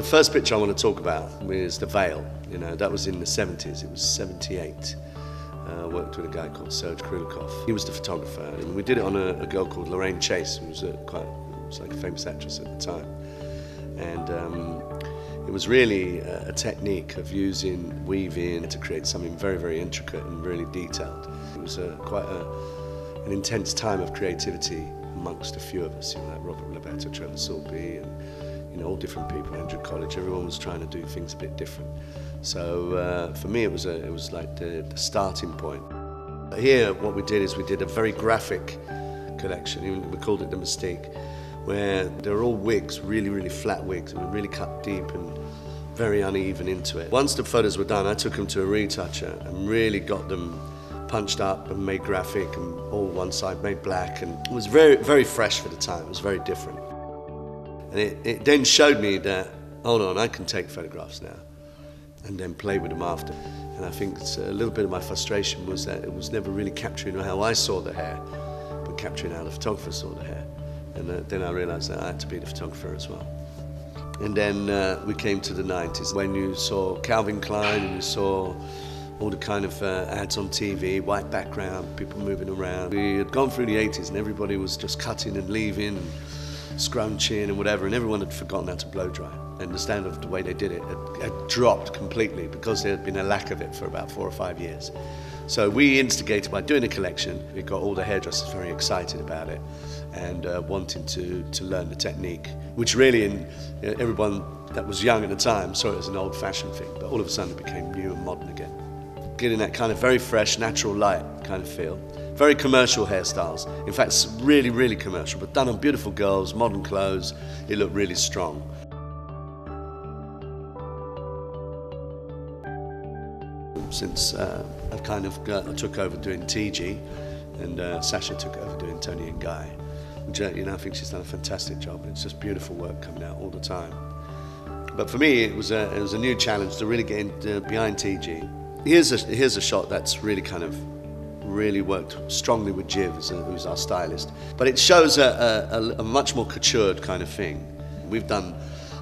The first picture I want to talk about is The Veil. You know, that was in the 70s. It was 78. I worked with a guy called Serge Krulikov. He was the photographer, and we did it on a girl called Lorraine Chase, who was like a famous actress at the time. And it was really a technique of using weaving to create something very, very intricate and really detailed. It was quite an intense time of creativity amongst a few of us, you know, like Robert Roberto, Trevor Sorby, and you know, all different people, Andrew College. Everyone was trying to do things a bit different. So for me, it was like the starting point. Here, what we did is we did a very graphic collection. We called it the Mystique, where they were all wigs, really, really flat wigs, and we really cut deep and very uneven into it. Once the photos were done, I took them to a retoucher and really got them punched up and made graphic, and all one side made black, and it was very, very fresh for the time. It was very different. And it then showed me that, hold on, I can take photographs now, and then play with them after. And I think a little bit of my frustration was that it was never really capturing how I saw the hair, but capturing how the photographer saw the hair. And then I realized that I had to be the photographer as well. And then we came to the 90s, when you saw Calvin Klein and you saw all the kind of ads on TV, white background, people moving around. We had gone through the 80s and everybody was just cutting and leaving and scrunching and whatever, and everyone had forgotten how to blow dry. And the standard of the way they did it had dropped completely because there had been a lack of it for about 4 or 5 years. So we instigated by doing a collection. We got all the hairdressers very excited about it and wanting to learn the technique, which really, everyone that was young at the time saw it as an old-fashioned thing, but all of a sudden it became new and modern again. Getting that kind of very fresh, natural light kind of feel. Very commercial hairstyles. In fact, it's really, really commercial, but done on beautiful girls, modern clothes. It looked really strong. Since I took over doing Tigi, and Sasha took over doing Tony and Guy, which, you know, I think she's done a fantastic job. It's just beautiful work coming out all the time. But for me, it was a new challenge to really get in behind Tigi. Here's a shot that's really worked strongly with Jiv, who's our stylist. But it shows a much more coutured kind of thing. We've done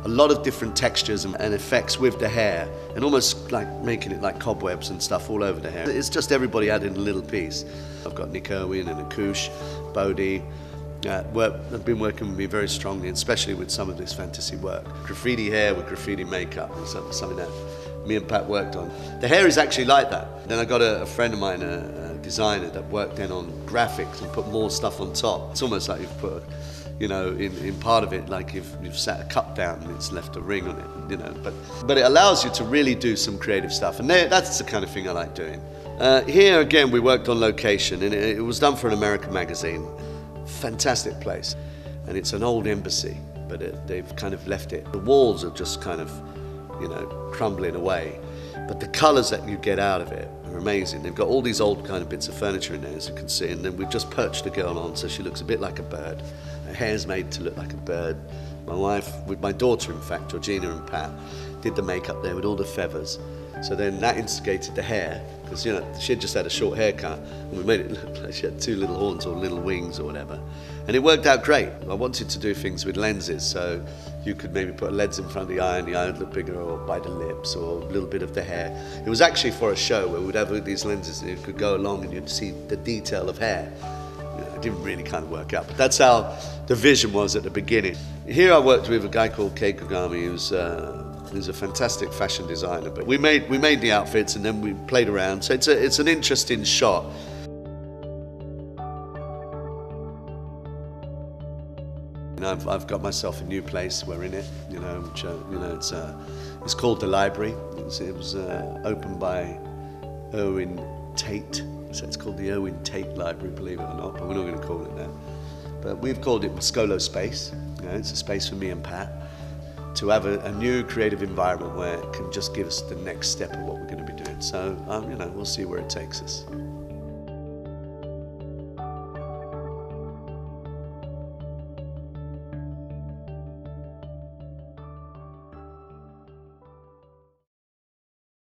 a lot of different textures and effects with the hair, and almost like making it like cobwebs and stuff all over the hair. It's just everybody adding a little piece. I've got Nick Irwin and Akush, Bodhi. Have been working with me very strongly, especially with some of this fantasy work. Graffiti hair with graffiti makeup is something that me and Pat worked on. The hair is actually like that. Then I got a friend of mine, a designer, that worked then on graphics and put more stuff on top. It's almost like you've put, you know, in part of it, like you've sat a cup down and it's left a ring on it, you know. But it allows you to really do some creative stuff, and that's the kind of thing I like doing. Here again, we worked on location, and it was done for an American magazine. Fantastic place, and it's an old embassy, but they've kind of left it. The walls are just kind of, you know, crumbling away, but the colours that you get out of it are amazing. They've got all these old kind of bits of furniture in there, as you can see, and then we've just perched the girl on so she looks a bit like a bird. Her hair's made to look like a bird. My wife, with my daughter in fact, Georgina and Pat, did the makeup there with all the feathers. So then that instigated the hair, because, you know, she had just had a short haircut, and we made it look like she had 2 little horns or little wings or whatever. And it worked out great. I wanted to do things with lenses, so you could maybe put a lens in front of the eye and the eye would look bigger, or by the lips, or a little bit of the hair. It was actually for a show where we'd have these lenses and you could go along and you'd see the detail of hair. You know, it didn't really kind of work out, but that's how the vision was at the beginning. Here I worked with a guy called Kei Kogami, who's a fantastic fashion designer. But we made the outfits and then we played around. So it's an interesting shot. You know, I've got myself a new place. We're in it. You know, which you know, it's called the Library. It was opened by Irwin Tate. So it's called the Irwin Tate Library, believe it or not. But we're not going to call it that. But we've called it Mascolo Space. You know, it's a space for me and Pat to have a new creative environment where it can just give us the next step of what we're going to be doing. So, you know, we'll see where it takes us.